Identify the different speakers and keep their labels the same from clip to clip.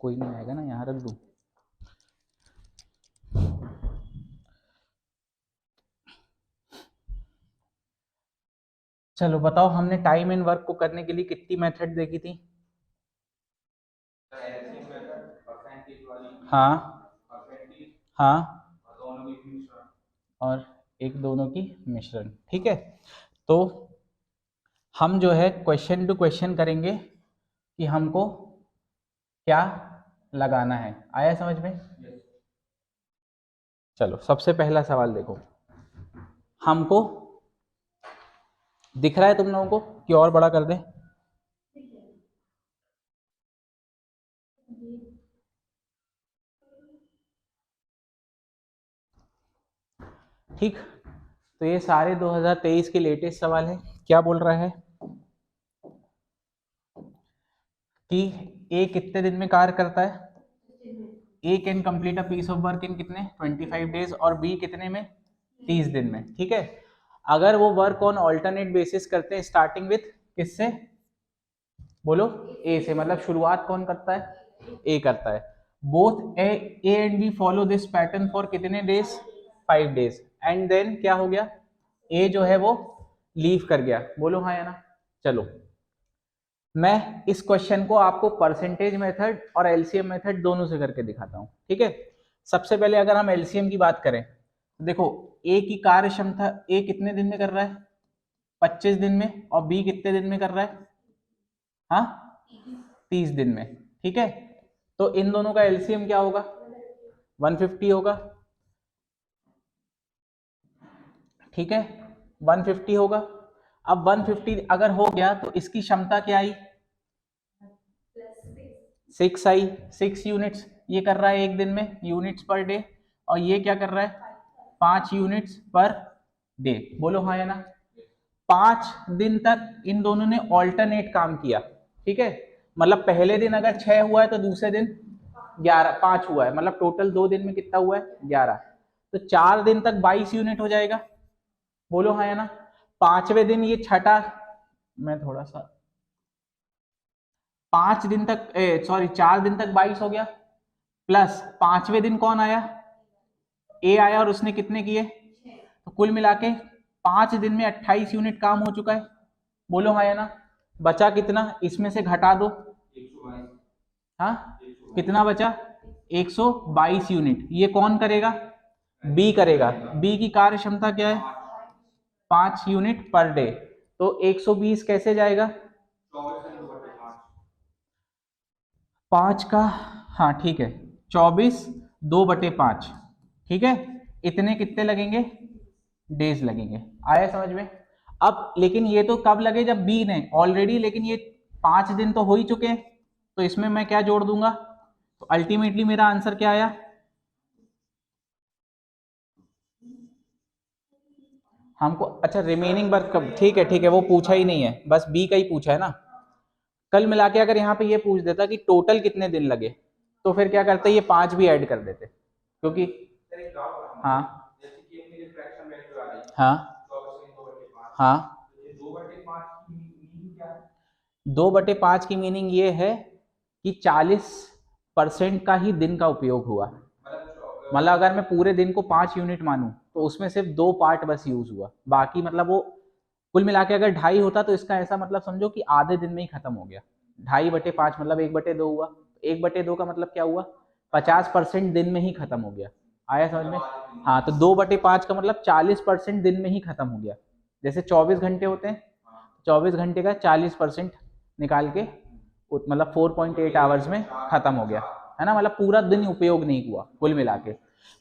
Speaker 1: कोई नहीं आएगा ना, यहाँ रख दूँ। चलो बताओ, हमने टाइम एंड वर्क को करने के लिए कितनी मेथड देखी थी? हाँ हाँ, और एक दोनों की मिश्रण। ठीक है, तो हम जो है क्वेश्चन टू क्वेश्चन करेंगे कि हमको क्या लगाना है। आया समझ में? चलो सबसे पहला सवाल देखो, हमको दिख रहा है तुम लोगों को कि और बड़ा कर दें? ठीक, तो ये सारे 2023 के लेटेस्ट सवाल है। क्या बोल रहा है कि ए कितने दिन में कार्य करता है? A can complete a piece of work in कितने 25 डेज, और बी कितने में? 30 दिन में। ठीक है, अगर वो वर्क ऑन ऑल्टरनेट बेसिस करते हैं, स्टार्टिंग विथ किससे? बोलो, ए से, मतलब शुरुआत कौन करता है? ए करता है। Both A and B follow this pattern for कितने डेज? 5 डेज, एंड देन क्या हो गया? ए जो है वो लीव कर गया। बोलो हाँ या ना। चलो मैं इस क्वेश्चन को आपको परसेंटेज मेथड और एलसीएम मेथड दोनों से करके दिखाता हूं। ठीक है, सबसे पहले अगर हम एलसीएम की बात करें तो देखो, ए की कार्य क्षमता ए कितने दिन में कर रहा है? 25 दिन में। और बी कितने दिन में कर रहा है? हाँ, 30 दिन में। ठीक है, तो इन दोनों का एलसीएम क्या होगा? 150 होगा। ठीक है, 150 होगा। अब 150 अगर हो गया तो इसकी क्षमता क्या आई? 6 आई, 6 यूनिट्स ये कर रहा है एक दिन में, यूनिट्स पर डे। और ये क्या कर रहा है? 5 यूनिट्स पर डे। बोलो हाँ या ना। 5 दिन तक इन दोनों ने ऑल्टरनेट काम किया। ठीक है, मतलब पहले दिन अगर 6 हुआ है तो दूसरे दिन 11 5 हुआ है, मतलब टोटल 2 दिन में कितना हुआ है? 11। तो 4 दिन तक 22 यूनिट हो जाएगा। बोलो हाँ या ना। 5वें दिन ये छठा, मैं थोड़ा सा 5 दिन तक, सॉरी 4 दिन तक 22 हो गया, प्लस 5वें दिन कौन आया? ए आया, और उसने कितने किए? तो कुल मिला के 5 दिन में 28 यूनिट काम हो चुका है। बोलो हाँ या ना। बचा कितना? इसमें से घटा दो। हाँ, कितना बचा? 122 यूनिट। ये कौन करेगा? बी करेगा। बी की कार्य क्षमता क्या है? 5 यूनिट पर डे। तो 120 कैसे जाएगा? 5 का, हाँ ठीक है, 24 2/5। ठीक है, इतने कितने लगेंगे? डेज लगेंगे। आया समझ में? अब लेकिन ये तो कब लगे? जब बी ने ऑलरेडी, लेकिन ये 5 दिन तो हो ही चुके हैं, तो इसमें मैं क्या जोड़ दूंगा? तो अल्टीमेटली मेरा आंसर क्या आया? हमको, अच्छा रिमेनिंग वर्क कब? ठीक है, वो पूछा ही नहीं है, बस बी का ही पूछा है ना। कल मिला के अगर यहाँ पे ये पूछ देता कि टोटल कितने दिन लगे, तो फिर क्या करते? ये 5 भी ऐड कर देते, क्योंकि हाँ हाँ हाँ, 2/5 की मीनिंग ये है कि 40% का ही दिन का उपयोग हुआ। मतलब अगर मैं पूरे दिन को 5 यूनिट मानूं तो उसमें सिर्फ 2 पार्ट बस यूज हुआ, बाकी मतलब वो कुल मिला के अगर 2.5 होता तो इसका ऐसा मतलब समझो कि आधे दिन में ही खत्म हो गया। 2.5/5 मतलब 1/2 हुआ। 1/2 का मतलब क्या हुआ? 50% दिन में ही खत्म हो गया। आया समझ में? हाँ, तो 2/5 का मतलब 40% दिन में ही खत्म हो गया। जैसे 24 घंटे होते हैं, 24 घंटे का 40% निकाल के मतलब 4.8 आवर्स में खत्म हो गया, है ना। मतलब पूरा दिन उपयोग नहीं हुआ कुल मिला के।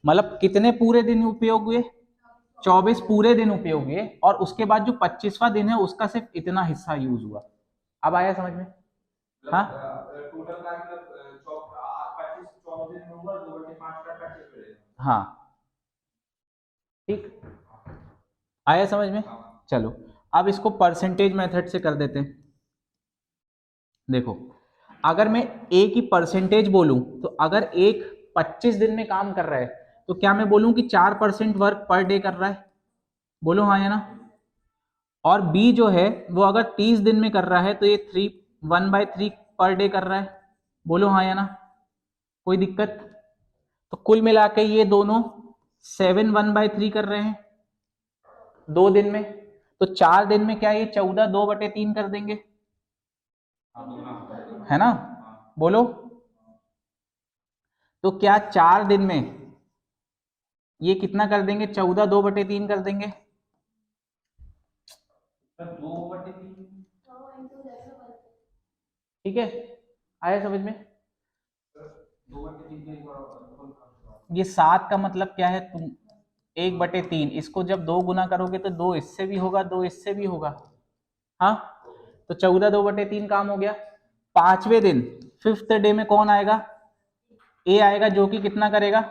Speaker 1: मतलब कितने पूरे दिन उपयोग हुए? 24 पूरे दिन उपयोग हुए, और उसके बाद जो 25वां दिन है उसका सिर्फ इतना हिस्सा यूज हुआ। अब आया समझ में? हाँ, हाँ ठीक, आया समझ में? चलो अब इसको परसेंटेज मेथड से कर देते हैं। देखो, अगर मैं ए की परसेंटेज बोलूं तो अगर एक 25 दिन में काम कर रहा है तो क्या मैं बोलूं कि 4% वर्क पर डे कर रहा है? बोलो हाँ या ना। और बी जो है वो अगर 30 दिन में कर रहा है तो ये 1/3 पर डे कर रहा है। बोलो हाँ या ना। कोई दिक्कत? तो कुल मिला के ये दोनों 7 1/3 कर रहे हैं 2 दिन में, तो 4 दिन में क्या ये 14 2/3 कर देंगे, है ना? बोलो, तो क्या 4 दिन में ये कितना कर देंगे? 14 2/3 कर देंगे। 2/3, ठीक है, आया समझ में? ये 7 का मतलब क्या है? तुम 1/3, इसको जब 2 गुना करोगे तो 2 इससे भी होगा, 2 इससे भी होगा, हाँ, तो 14 2/3 काम हो गया। 5वें दिन 5th डे में कौन आएगा? ए आएगा, जो कि कितना करेगा?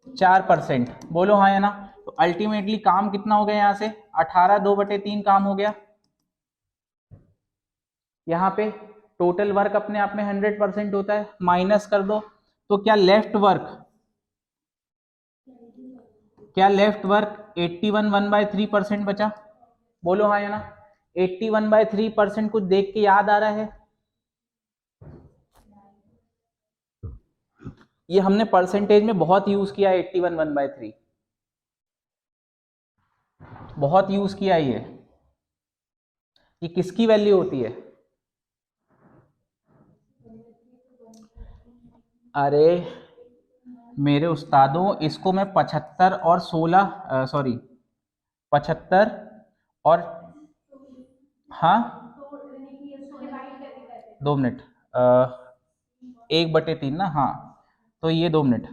Speaker 1: 4%। बोलो हाँ या ना? तो अल्टीमेटली काम कितना हो गया यहाँ से? 18 2/3 काम हो गया। यहाँ पे टोटल वर्क अपने आप में 100% होता है, माइनस कर दो तो क्या लेफ्ट वर्क, क्या लेफ्ट वर्क 81 1/3% बचा? बोलो हाँ या ना? 81/3% कुछ देख के याद आ रहा है? ये हमने परसेंटेज में बहुत यूज किया है 81 1/3, बहुत यूज किया है ये किसकी वैल्यू होती है? अरे मेरे उस्तादों, इसको मैं 75 और 16 सॉरी 75 और, हाँ 2 मिनट, 1/3 ना, हाँ, तो ये 2 मिनट,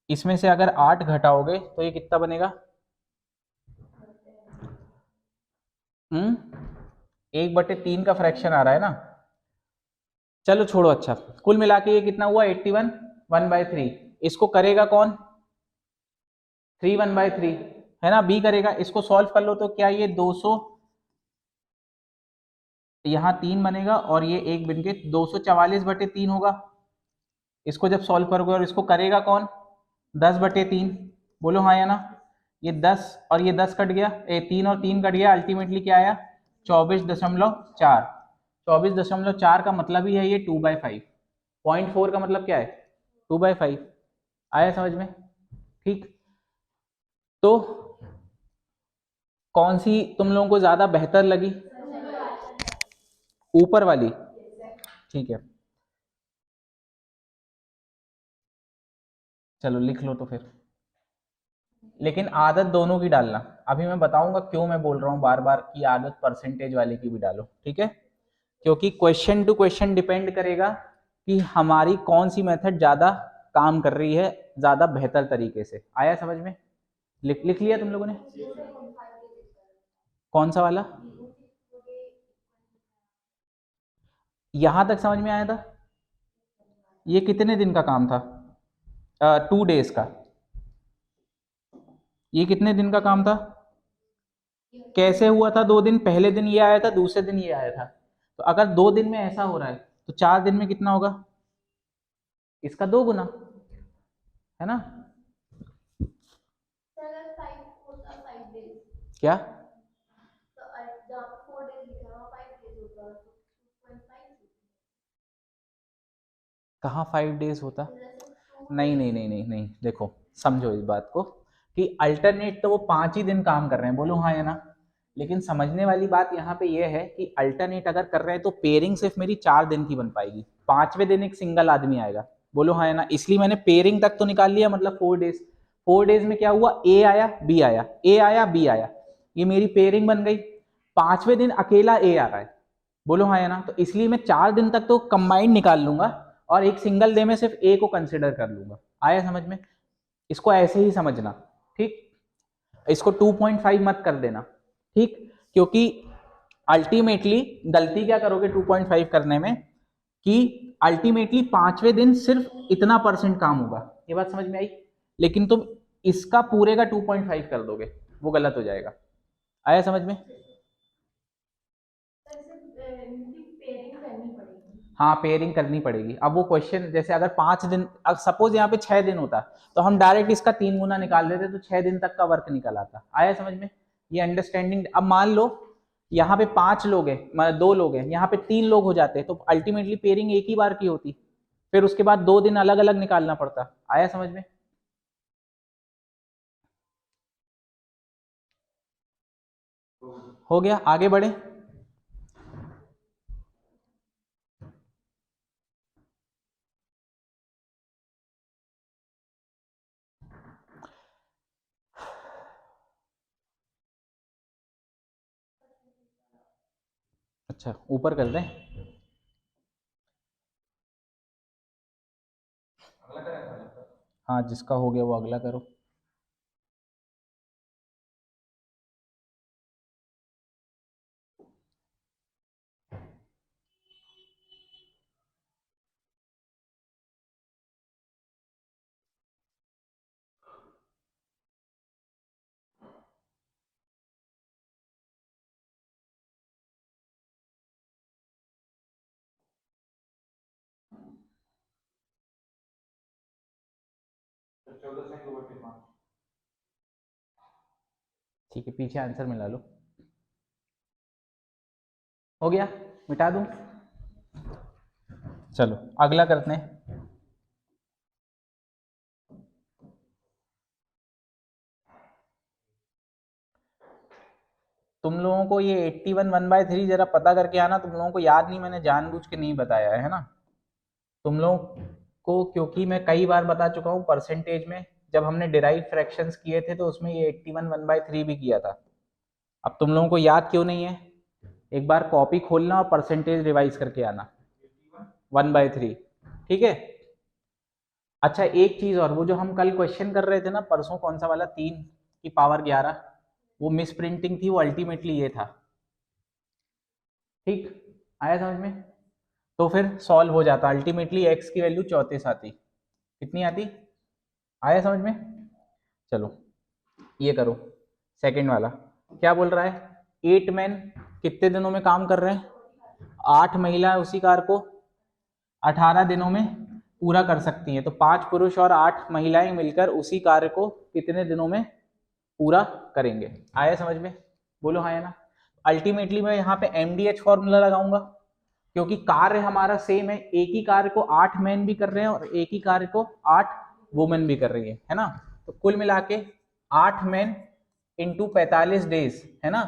Speaker 1: इसमें से अगर 8 घटाओगे तो ये कितना बनेगा? 1/3 का फ्रैक्शन आ रहा है ना। चलो छोड़ो, अच्छा, कुल मिला के ये कितना हुआ? 81 1/3। इसको करेगा कौन? 3 1/3, है ना, बी करेगा। इसको सॉल्व कर लो तो क्या ये 200, यहाँ 3 बनेगा और ये 1 बन के 244/3 होगा। इसको जब सॉल्व करोगे, और इसको करेगा कौन? 10/3। बोलो हाँ या ना? ये 10 और ये 10 कट गया, 3 और 3 कट गया, अल्टीमेटली क्या आया? 24.4। 24.4 का मतलब ही है ये 2/5। 0.4 का मतलब क्या है? 2/5। आया समझ में? ठीक, तो कौन सी तुम लोगों को ज्यादा बेहतर लगी? ऊपर वाली, ठीक है, चलो लिख लो तो फिर। लेकिन आदत दोनों की डालना, अभी मैं बताऊंगा क्यों मैं बोल रहा हूँ बार बार कि आदत परसेंटेज वाले की भी डालो, ठीक है? क्योंकि क्वेश्चन टू क्वेश्चन डिपेंड करेगा कि हमारी कौन सी मेथड ज्यादा काम कर रही है, ज्यादा बेहतर तरीके से। आया समझ में? लिख लिया तुम लोगों ने? कौन सा वाला? यहां तक समझ में आया था? ये कितने दिन का काम था? 2 days का। ये कितने दिन का काम था? कैसे हुआ था? 2 दिन, पहले दिन ये आया था, दूसरे दिन ये आया था। तो अगर 2 दिन में ऐसा हो रहा है तो 4 दिन में कितना होगा? इसका 2 गुना, है ना? क्या? कहाँ 5 days होता? नहीं नहीं नहीं नहीं नहीं, देखो समझो इस बात को कि अल्टरनेट तो वो 5 ही दिन काम कर रहे हैं, बोलो हाँ या ना? लेकिन समझने वाली बात यहाँ पे ये है कि अल्टरनेट अगर कर रहे हैं तो पेयरिंग सिर्फ मेरी 4 दिन की बन पाएगी, 5वें दिन एक सिंगल आदमी आएगा। बोलो हाँ या ना? इसलिए मैंने पेयरिंग तक तो निकाल लिया, मतलब 4 days। 4 days में क्या हुआ? ए आया, बी आया, ए आया, बी आया, ये मेरी पेयरिंग बन गई। 5वें दिन अकेला ए आ रहा है, बोलो हाँ या ना? तो इसलिए मैं 4 दिन तक तो कंबाइंड निकाल लूंगा और एक सिंगल डे में सिर्फ ए को कंसिडर कर लूंगा। आया समझ में? इसको ऐसे ही समझना, ठीक? इसको 2.5 मत कर देना, ठीक? क्योंकि अल्टीमेटली गलती क्या करोगे 2.5 करने में कि अल्टीमेटली 5वें दिन सिर्फ इतना परसेंट काम होगा, ये बात समझ में आई? लेकिन तुम इसका पूरे का 2.5 कर दोगे, वो गलत हो जाएगा। आया समझ में? हाँ, पेयरिंग करनी पड़ेगी। अब वो क्वेश्चन जैसे अगर 5 दिन, अब सपोज यहाँ पे 6 दिन होता तो हम डायरेक्ट इसका 3 गुना निकाल देते तो 6 दिन तक का वर्क निकल आता। आया समझ में? ये अंडरस्टैंडिंग। अब मान लो यहाँ पे 5 लोग हैं, मतलब 2 लोग हैं, यहाँ पे 3 लोग हो जाते तो अल्टीमेटली पेयरिंग एक ही बार की होती, फिर उसके बाद 2 दिन अलग अलग निकालना पड़ता। आया समझ में? हो गया, आगे बढ़े। अच्छा ऊपर कर दें। हाँ जिसका हो गया वो अगला करो। ठीक है, पीछे आंसर मिला लो। हो गया, मिटा दूं? चलो अगला करते हैं। तुम लोगों को ये 81 1/3 जरा पता करके आना, तुम लोगों को याद नहीं, मैंने जानबूझ के नहीं बताया है ना तुम लोगों को, क्योंकि मैं कई बार बता चुका हूँ परसेंटेज में, जब हमने डिराइव फ्रैक्शंस किए थे तो उसमें ये 81 1/3 भी किया था। अब तुम लोगों को याद क्यों नहीं है? एक बार कॉपी खोलना और परसेंटेज रिवाइज करके आना 1/3, ठीक है। अच्छा एक चीज और, वो जो हम कल क्वेश्चन कर रहे थे ना परसों, कौन सा वाला, 3 की पावर 11, वो मिस प्रिंटिंग थी, वो अल्टीमेटली ये था। ठीक, आया समझ में? तो फिर सॉल्व हो जाता, अल्टीमेटली एक्स की वैल्यू 34 आती। कितनी आती? आया समझ में? चलो ये करो, सेकंड वाला क्या बोल रहा है? 8 मैन कितने दिनों में काम कर रहे हैं? 8 महिला उसी कार्य को 18 दिनों में पूरा कर सकती हैं। तो 5 पुरुष और 8 महिलाएं मिलकर उसी कार्य को कितने दिनों में पूरा करेंगे? आया समझ में? बोलो हाँ या ना। अल्टीमेटली मैं यहाँ पे MDH फॉर्मूला लगाऊंगा, क्योंकि कार्य हमारा सेम है, एक ही कार्य को 8 मैन भी कर रहे हैं और एक ही कार्य को 8 वुमेन भी कर रही है ना। तो कुल मिला के 8 मैन इंटू 45 डेज है ना।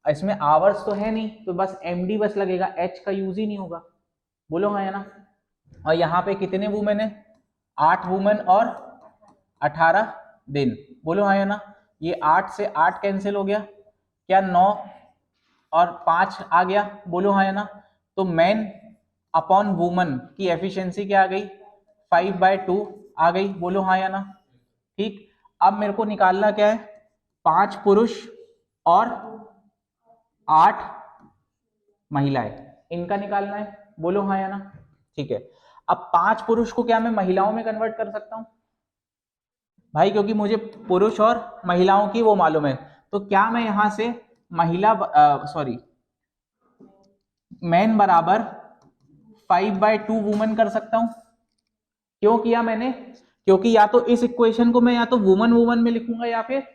Speaker 1: इसमें आवर्स तो है नहीं, तो बस MD बस लगेगा, H का यूज ही नहीं होगा। बोलो हाँ या ना। और यहाँ पे कितने वुमेन है? 8 वुमेन और 18 दिन। बोलो हाँ या ना। ये 8 से 8 कैंसिल हो गया, क्या 9 और 5 आ गया? बोलो हाँ या ना। तो मैन अपॉन वुमन की एफिशिएंसी क्या आ गई? 5/2 आ गई। बोलो हाँ या ना। ठीक, अब मेरे को निकालना क्या है? 5 पुरुष और 8 महिलाएं, इनका निकालना है। बोलो हाँ या ना। ठीक है, अब 5 पुरुष को क्या मैं महिलाओं में कन्वर्ट कर सकता हूं भाई? क्योंकि मुझे पुरुष और महिलाओं की वो मालूम है, तो क्या मैं यहां से महिला सॉरी मैन बराबर 5/2 वुमन कर सकता हूं? क्यों किया मैंने? क्योंकि या तो इस इक्वेशन को मैं या तो वुमन वुमन में लिखूंगा या फिर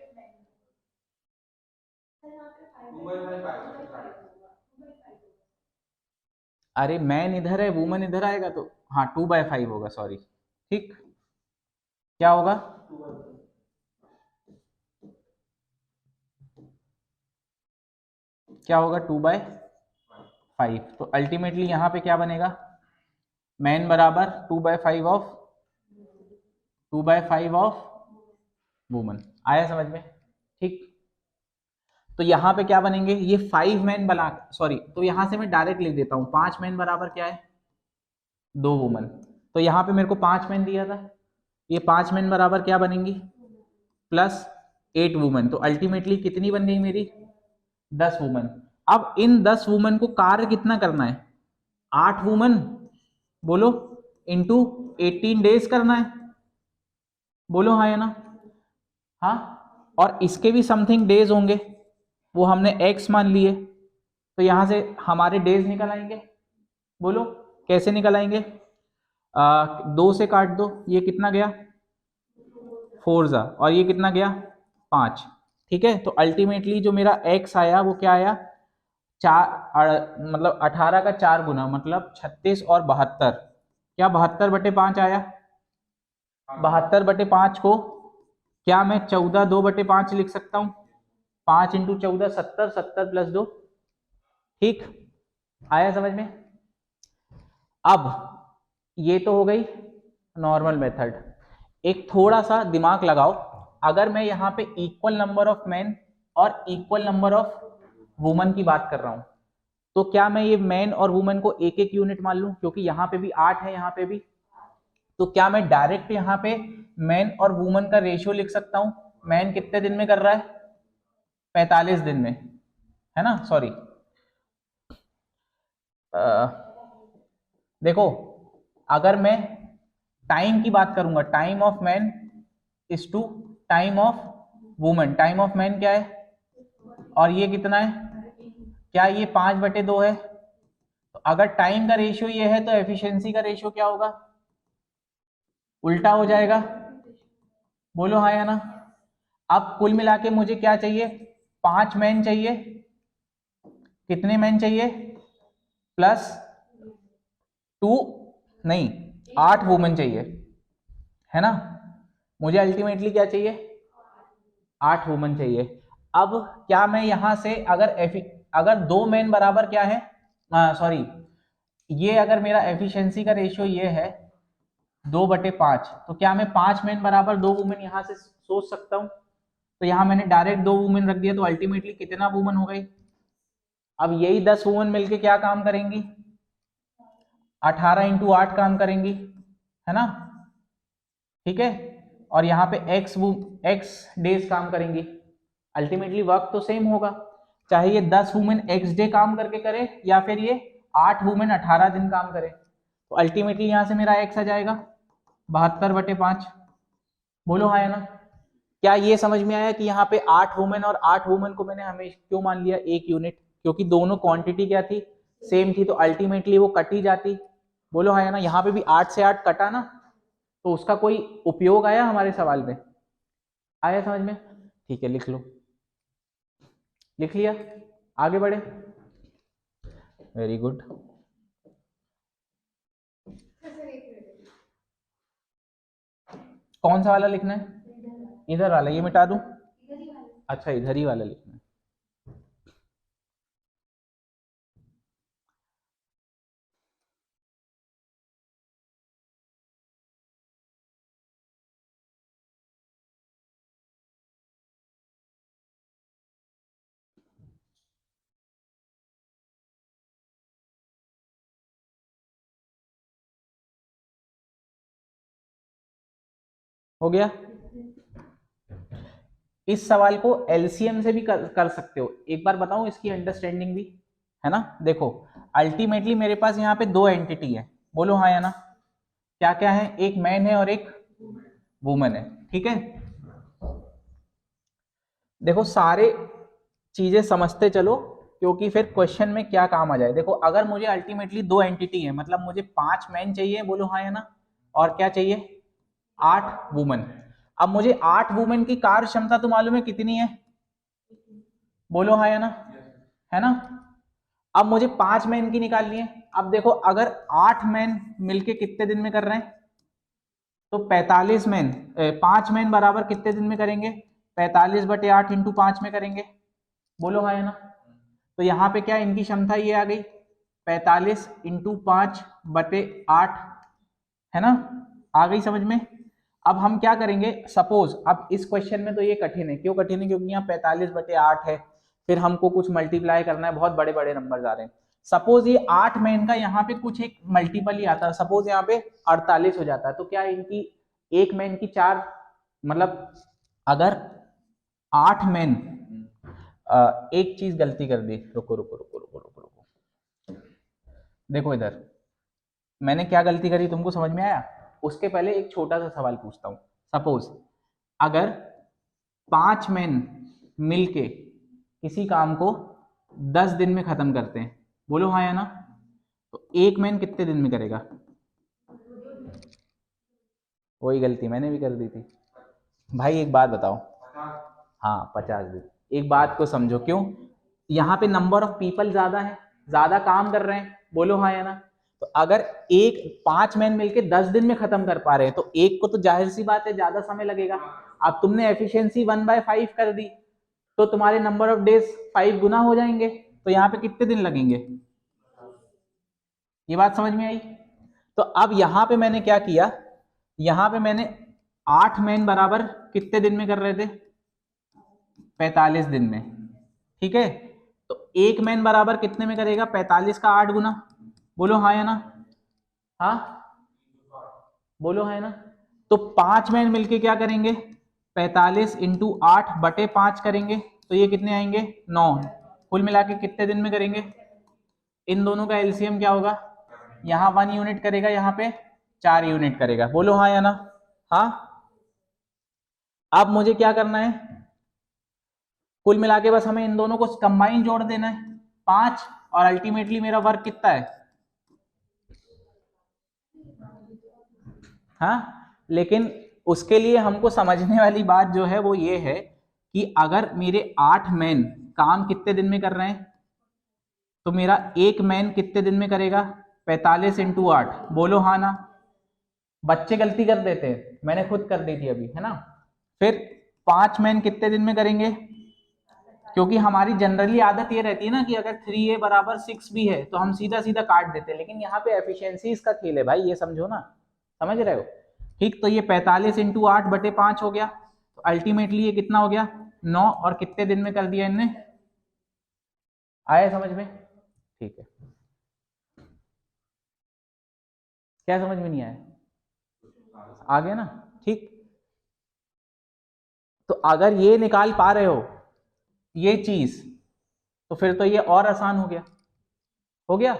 Speaker 1: अरे मैन इधर है वुमन इधर आएगा, तो हाँ 2/5 होगा, सॉरी। ठीक, क्या होगा? क्या होगा? 2/5। तो अल्टीमेटली यहां पे क्या बनेगा? मैन बराबर 2/5 ऑफ 2/5 ऑफ वुमन। आया समझ में? ठीक, तो यहां पे क्या बनेंगे? ये 5 मैन बना, सॉरी, तो यहां से मैं डायरेक्ट लिख देता हूं 5 मैन बराबर क्या है? 2 वुमन। तो यहाँ पे मेरे को 5 मैन दिया था, ये 5 मैन बराबर क्या बनेंगी? Plus 8 woman. तो अल्टीमेटली कितनी बन गई मेरी? 10 वुमन। अब इन 10 वुमन को कार्य कितना करना है? 8 वुमन बोलो इंटू 18 डेज करना है। बोलो हाँ या ना। हाँ, और इसके भी समथिंग डेज होंगे, वो हमने x मान लिए, तो यहां से हमारे डेज निकल आएंगे। बोलो कैसे निकल आएंगे? 2 से काट दो, ये कितना गया? 4 जा, और ये कितना गया? 5। ठीक है, तो अल्टीमेटली जो मेरा x आया वो क्या आया? मतलब 18 का 4 गुना, मतलब 36 और 72। क्या 72/5 आया? 72/5 को क्या मैं 14/2/5 लिख सकता हूँ? 5 × 14 70, 70 + 2, ठीक आया समझ में? अब ये तो हो गई नॉर्मल मेथड। एक थोड़ा सा दिमाग लगाओ, अगर मैं यहाँ पे इक्वल नंबर ऑफ मैन और इक्वल नंबर ऑफ वुमन की बात कर रहा हूँ, तो क्या मैं ये मैन और वुमन को एक एक यूनिट मान लूं? क्योंकि यहाँ पे भी 8 है, यहाँ पे भी, तो क्या मैं डायरेक्ट यहाँ पे मैन और वुमन का रेशियो लिख सकता हूँ? मैन कितने दिन में कर रहा है? 45 दिन में, है ना? सॉरी, देखो अगर मैं टाइम की बात करूंगा, time of man is to time of woman, time of man क्या है और ये कितना है? क्या ये 5/2 है? तो अगर टाइम का रेशियो ये है तो एफिशिएंसी का रेशियो क्या होगा? उल्टा हो जाएगा। बोलो हाँ या ना? अब कुल मिला के मुझे क्या चाहिए? 5 मैन चाहिए। कितने मैन चाहिए? प्लस 2 नहीं, 8 वुमेन चाहिए, है ना? मुझे अल्टीमेटली क्या चाहिए? 8 वुमेन चाहिए। अब क्या मैं यहां से अगर 2 मैन बराबर क्या है, सॉरी, ये अगर मेरा एफिशिएंसी का रेशियो ये है 2/5, तो क्या मैं 5 मैन बराबर 2 वुमेन यहां से सोच सकता हूं? तो यहां मैंने डायरेक्ट 2 वुमेन रख दिया, तो अल्टीमेटली कितना वुमेन हो गई? अब यही 10 वुमेन मिलके क्या काम करेंगी? 18 × 8 काम करेंगी, है ना? ठीक है, और यहाँ पे x डेज काम करेंगी। अल्टीमेटली वर्क तो सेम होगा, चाहे ये 10 वुमेन x डे काम करके करे या फिर ये 8 वुमेन 18 दिन काम करे। तो अल्टीमेटली यहाँ से मेरा x आ जाएगा 72/5। बोलो हाँ या ना? क्या ये समझ में आया कि यहाँ पे 8 वुमेन और 8 वुमेन को मैंने हमेशा क्यों मान लिया एक यूनिट? क्योंकि दोनों क्वांटिटी क्या थी? सेम थी, तो अल्टीमेटली वो कटी जाती। बोलो हाँ या ना? यहाँ पे भी 8 से 8 कटा ना, तो उसका कोई उपयोग आया हमारे सवाल में? आया समझ में? ठीक है, लिख लो। लिख लिया? आगे बढ़े। Very good. कौन सा वाला लिखना है? इधर वाला, ये मिटा दूं? अच्छा, इधर ही वाला लिखना है। हो गया? इस सवाल को एलसीएम से भी कर सकते हो। एक बार बताऊं इसकी अंडरस्टैंडिंग भी, है ना? देखो अल्टीमेटली मेरे पास यहाँ पे 2 एंटिटी है। बोलो हाँ या ना? क्या क्या है? एक मैन है और एक वुमन है, ठीक है? देखो सारे चीजें समझते चलो, क्योंकि फिर क्वेश्चन में क्या काम आ जाए। देखो अगर मुझे अल्टीमेटली 2 एंटिटी है, मतलब मुझे 5 मैन चाहिए, बोलो हाँ या ना, और क्या चाहिए? 8 वुमेन। अब मुझे 8 वुमेन की कार्य क्षमता तो मालूम है कितनी है? बोलो हाँ या ना? है ना? अब मुझे 5 मैन की निकालनी है। अब देखो अगर 8 मैन मिलके कितने दिन में कर रहे हैं, तो 45 मैन, 5 मैन बराबर कितने दिन में करेंगे? 45/8 × 5 में करेंगे। बोलो हाँ या ना? तो यहाँ पे क्या इनकी क्षमता ये आ गई 45 × 5/8, है ना? आ गई समझ में? अब हम क्या करेंगे, सपोज अब इस क्वेश्चन में तो ये कठिन है। क्यों कठिन है? क्योंकि यहाँ 45/8 है, फिर हमको कुछ मल्टीप्लाई करना है, बहुत बड़े बड़े नंबर आ रहे हैं। सपोज ये 8 मैन का यहाँ पे कुछ एक मल्टीपल ही आता है, सपोज यहाँ पे 48 हो जाता है, तो क्या इनकी एक मैन की 4, मतलब अगर 8 मैन, एक चीज गलती कर दी, रुको रुको रुको रुको रुको रुको, देखो इधर मैंने क्या गलती करी, तुमको समझ में आया? उसके पहले एक छोटा सा सवाल पूछता हूं। सपोज अगर 5 मैन मिलके किसी काम को 10 दिन में खत्म करते हैं, बोलो हाँ या ना? तो एक मैन कितने दिन में करेगा? वही गलती मैंने भी कर दी थी भाई। एक बात बताओ, हाँ 50 दिन। एक बात को समझो, क्यों? यहाँ पे नंबर ऑफ पीपल ज्यादा है, ज्यादा काम कर रहे हैं, बोलो हाँ या ना? तो अगर 5 मैन मिलके 10 दिन में खत्म कर पा रहे हैं तो एक को तो जाहिर सी बात है ज्यादा समय लगेगा। अब तुमने एफिशिएंसी 1/5 कर दी तो तुम्हारे नंबर ऑफ डेज 5 गुना हो जाएंगे, तो यहाँ पे कितने दिन लगेंगे? ये बात समझ में आई? तो अब यहाँ पे मैंने क्या किया, यहाँ पे मैंने 8 मैन बराबर कितने दिन में कर रहे थे? 45 दिन में। ठीक है, तो 1 मैन बराबर कितने में करेगा? 45 का 8 गुना। बोलो हाँ या ना? हाँ बोलो है ना? तो 5 मैन मिलके क्या करेंगे? 45 इंटू 8/5 करेंगे, तो ये कितने आएंगे? 9। कुल मिला के कितने दिन में करेंगे? इन दोनों का एलसीएम क्या होगा? यहाँ 1 यूनिट करेगा, यहाँ पे 4 यूनिट करेगा। बोलो हाँ या ना? हाँ। अब मुझे क्या करना है? कुल मिला के बस हमें इन दोनों को कंबाइन जोड़ देना है 5, और अल्टीमेटली मेरा वर्क कितना है? हाँ, लेकिन उसके लिए हमको समझने वाली बात जो है वो ये है कि अगर मेरे 8 मैन काम कितने दिन में कर रहे हैं, तो मेरा 1 मैन कितने दिन में करेगा? 45 इंटू 8। बोलो हाँ ना? बच्चे गलती कर देते हैं, मैंने खुद कर दी थी अभी, है ना? फिर 5 मैन कितने दिन में करेंगे? क्योंकि हमारी जनरली आदत ये रहती है ना कि अगर 3a बराबर 6 भी है तो हम सीधा सीधा काट देते हैं, लेकिन यहाँ पे एफिशिएंसीज का खेल है भाई, ये समझो ना। समझ रहे हो? ठीक, तो ये 45 इंटू 8/5 हो गया, तो अल्टीमेटली ये कितना हो गया? 9। और कितने दिन में कर दिया इनने? आया समझ में? ठीक है, क्या समझ में नहीं आया? आ गया ना? ठीक, तो अगर ये निकाल पा रहे हो ये चीज, तो फिर तो ये और आसान हो गया। हो गया?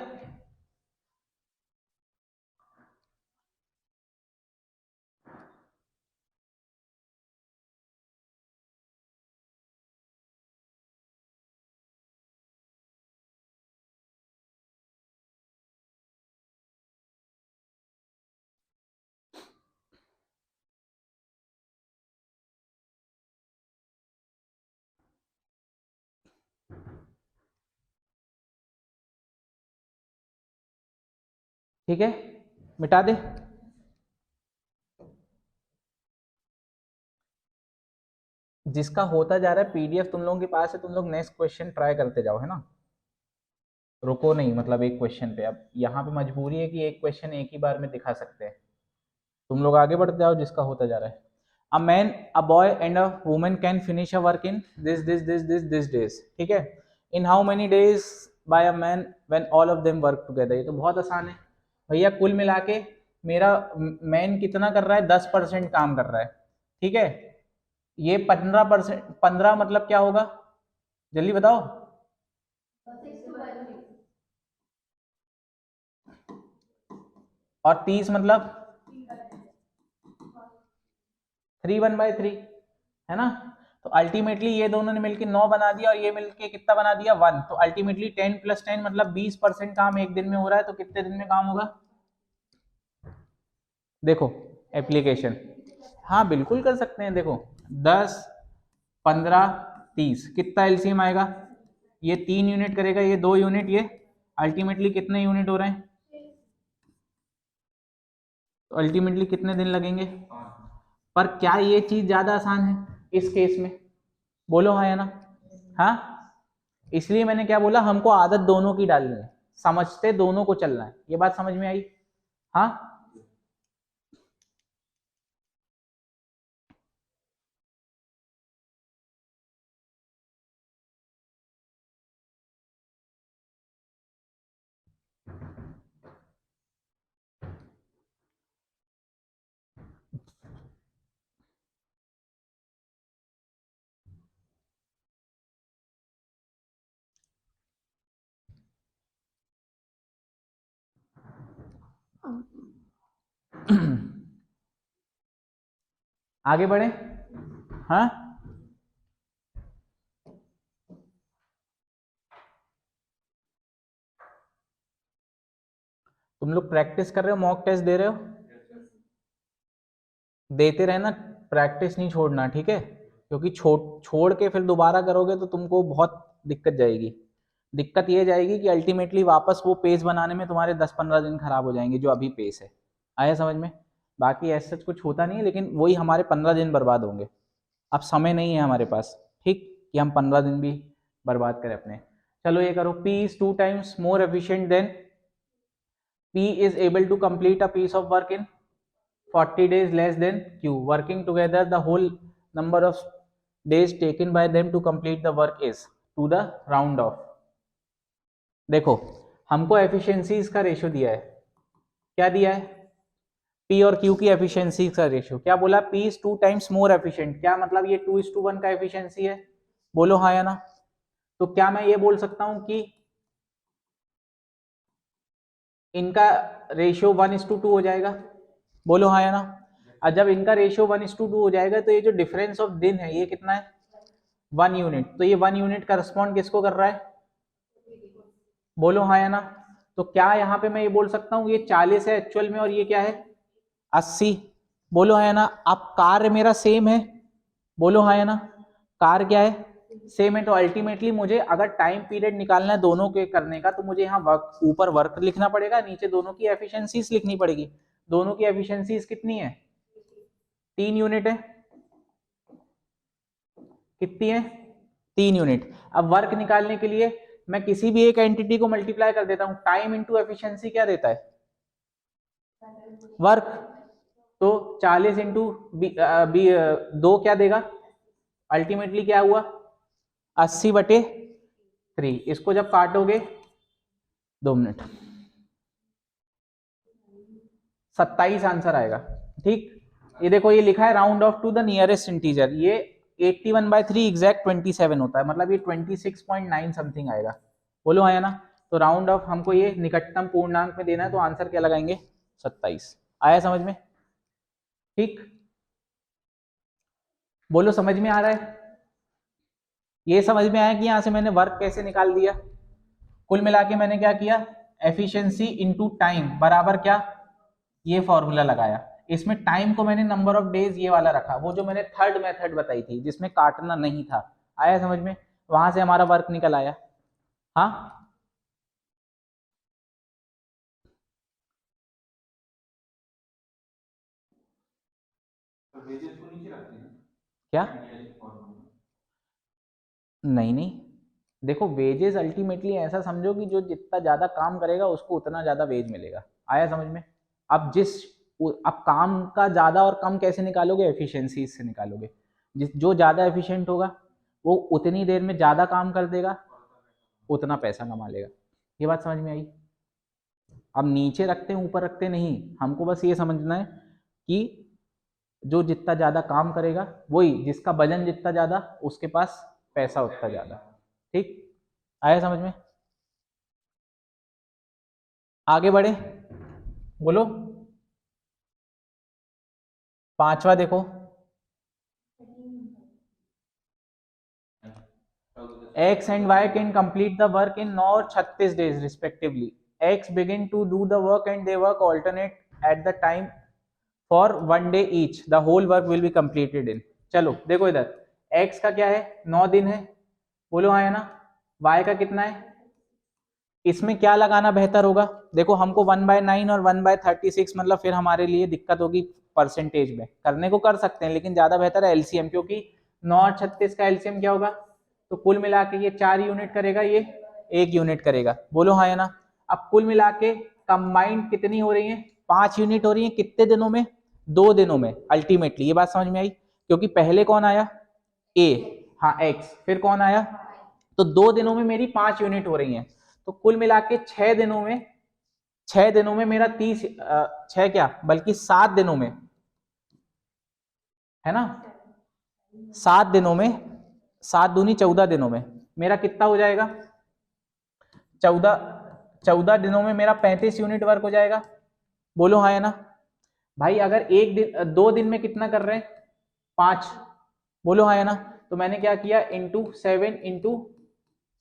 Speaker 1: ठीक है, मिटा दे। जिसका होता जा रहा है पीडीएफ तुम लोगों के पास है, तुम लोग नेक्स्ट क्वेश्चन ट्राई करते जाओ, है ना? रुको नहीं, मतलब एक क्वेश्चन पे। अब यहाँ पे मजबूरी है कि एक क्वेश्चन एक ही बार में दिखा सकते हैं, तुम लोग आगे बढ़ते जाओ जिसका होता जा रहा है। A man, a boy and a woman can finish a work in this days. ठीक है, in how many days by a man when all of them work together. ये तो बहुत आसान है भैया। कुल मिला के मेरा मैन कितना कर रहा है? 10% काम कर रहा है। ठीक है, ये 15%, 15 मतलब क्या होगा? जल्दी बताओ। और 30 मतलब 3/1/3, है ना? तो अल्टीमेटली ये दोनों ने मिलकर 9 बना दिया और ये मिलके कितना बना दिया? 1। तो अल्टीमेटली 10 + 10 मतलब 20% काम एक दिन में हो रहा है, तो कितने दिन में काम होगा? देखो एप्लीकेशन, हाँ बिल्कुल कर सकते हैं। देखो 10, 15, 30 कितना एलसीएम आएगा? ये 3 यूनिट करेगा, ये 2 यूनिट, ये अल्टीमेटली कितने यूनिट हो रहे हैं? तो अल्टीमेटली कितने दिन लगेंगे? पर क्या ये चीज ज्यादा आसान है इस केस में? बोलो हाँ या ना? हाँ, इसलिए मैंने क्या बोला, हमको आदत दोनों की डालनी है, समझते दोनों को चलना है। ये बात समझ में आई? हाँ, आगे बढ़े। हाँ, तुम लोग प्रैक्टिस कर रहे हो, मॉक टेस्ट दे रहे हो? देते रहना, प्रैक्टिस नहीं छोड़ना, ठीक है? क्योंकि छोड़ के फिर दोबारा करोगे तो तुमको बहुत दिक्कत जाएगी। दिक्कत ये जाएगी कि अल्टीमेटली वापस वो पेज बनाने में तुम्हारे 10-15 दिन खराब हो जाएंगे जो अभी पेज है। आया समझ में? बाकी ऐसा कुछ होता नहीं है, लेकिन वही हमारे 15 दिन बर्बाद होंगे। अब समय नहीं है हमारे पास, ठीक, कि हम 15 दिन भी बर्बाद करें अपने। चलो ये करो, P is 2 times more efficient than P is able to complete a piece of work in 40 days less than Q. Working together, the whole number of days taken by them to complete the work is to the round off. देखो हमको efficiencies का ratio दिया है, क्या दिया है? P और Q की एफिशिएंसी का रेशियो। क्या बोला? P is 2 times more efficient। क्या मतलब ये 2:1 का एफिशिएंसी है? बोलो हाँ या ना। तो क्या मैं ये बोल सकता हूं कि इनका रेशियो 1:2 हो जाएगा? बोलो हाँ या ना। और जब इनका रेशियो 1:2 हो जाएगा तो ये जो डिफरेंस ऑफ दिन है ये कितना है? 1 यूनिट। तो ये 1 यूनिट करस्पॉन्ड किसको कर रहा है? बोलो हाँ या ना। तो क्या यहाँ पे मैं ये बोल सकता हूँ ये 40 है एक्चुअल में और ये क्या है? 80। बोलो हाँ या ना। अब कार्य मेरा सेम है, बोलो हाँ या ना। कार्य क्या है? सेम है। तो अल्टीमेटली मुझे अगर टाइम पीरियड निकालना है दोनों के करने का तो मुझे यहाँ वर्क, ऊपर वर्क लिखना पड़ेगा, नीचे दोनों की एफिशिएंसीज लिखनी पड़ेगी। दोनों की एफिशिएंसीज कितनी है? 3 यूनिट है। कितनी है? 3 यूनिट। अब वर्क निकालने के लिए मैं किसी भी एक एंटिटी को मल्टीप्लाई कर देता हूं। टाइम इंटू एफिशिएंसी क्या देता है? वर्क। तो 40 इंटू 2 क्या देगा? अल्टीमेटली क्या हुआ? 80/3। इसको जब काटोगे 2 मिनट, 27 आंसर आएगा। ठीक, ये देखो ये लिखा है round off to the nearest integer. ये 81/3 एग्जैक्ट 27 होता है, मतलब ये 26.9 समथिंग आएगा। बोलो आया ना। तो राउंड ऑफ हमको ये निकटतम पूर्णांक में देना है, तो आंसर क्या लगाएंगे? 27। आया समझ में? ठीक, बोलो समझ में आ रहा है? ये समझ में आया कि यहां से मैंने वर्क कैसे निकाल दिया? कुल मिला के मैंने क्या किया? एफिशिएंसी इनटू टाइम बराबर क्या? ये फॉर्मूला लगाया। इसमें टाइम को मैंने नंबर ऑफ डेज ये वाला रखा, वो जो मैंने थर्ड मेथड बताई थी जिसमें काटना नहीं था। आया समझ में? वहां से हमारा वर्क निकल आया। हाँ, क्या? नहीं नहीं, देखो वेजेस अल्टीमेटली ऐसा समझो कि जो जितना ज्यादा काम करेगा उसको उतना ज्यादा वेज मिलेगा। आया समझ में? अब अब काम का ज्यादा और कम कैसे निकालोगे? एफिशिएंसी से निकालोगे। जो ज्यादा एफिशिएंट होगा वो उतनी देर में ज्यादा काम कर देगा, उतना पैसा कमा लेगा। ये बात समझ में आई? अब नीचे रखते हैं ऊपर रखते नहीं, हमको बस ये समझना है कि जो जितना ज्यादा काम करेगा, वही जिसका वजन जितना ज्यादा उसके पास पैसा उतना ज्यादा। ठीक, आया समझ में? आगे बढ़े, बोलो। 5वां देखो, X and Y can complete the work in 9 और 36 days respectively. X begin to do the work and they work alternate at the time for 1 day each. The whole work will be completed in. चलो देखो इधर, X का क्या है? 9 दिन है। बोलो हाँ है ना। Y का कितना है? इसमें क्या लगाना बेहतर होगा? देखो हमको 1/9 और 1/36, मतलब फिर हमारे लिए दिक्कत होगी परसेंटेज में। करने को कर सकते हैं लेकिन ज्यादा बेहतर है एलसीएम, क्योंकि 9 और 36 का एलसीएम क्या होगा? तो कुल मिला के ये 4 यूनिट करेगा, ये 1 यूनिट करेगा। बोलो हाँ या ना। अब कुल मिला के कंबाइंड कितनी हो रही है? 5 यूनिट हो रही है। कितने दिनों में? 2 दिनों में अल्टीमेटली। ये बात समझ में आई? क्योंकि पहले कौन आया? ए, हाँ एक्स, फिर कौन आया? तो 2 दिनों में मेरी 5 यूनिट हो रही हैं। तो कुल मिला के 6 दिनों में, 6 दिनों में मेरा 30, 6 क्या बल्कि 7 दिनों में, है ना, 7 दिनों में, 7 दूनी 14 दिनों में मेरा कितना हो जाएगा? 14 दिनों में मेरा 35 यूनिट वर्क हो जाएगा। बोलो हाँ है ना। भाई अगर एक दिन 2 दिन में कितना कर रहे हैं? 5। बोलो हाँ है ना। तो मैंने क्या किया? इंटू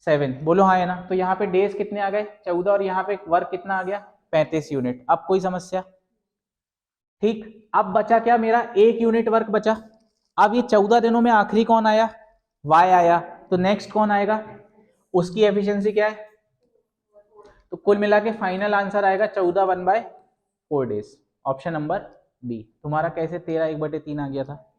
Speaker 1: 7। बोलो हाँ है ना। तो यहाँ पे डेज कितने आ गए? 14, और यहाँ पे वर्क कितना आ गया? 35 यूनिट। अब कोई समस्या? ठीक, अब बचा क्या? मेरा 1 यूनिट वर्क बचा। अब ये 14 दिनों में आखिरी कौन आया? वाई आया। तो नेक्स्ट कौन आएगा? उसकी एफिशिएंसी क्या है? तो कुल मिला के फाइनल आंसर आएगा 14 1/4 डेज। Option number B. तुम्हारा कैसे 13 1/3 आ गया था?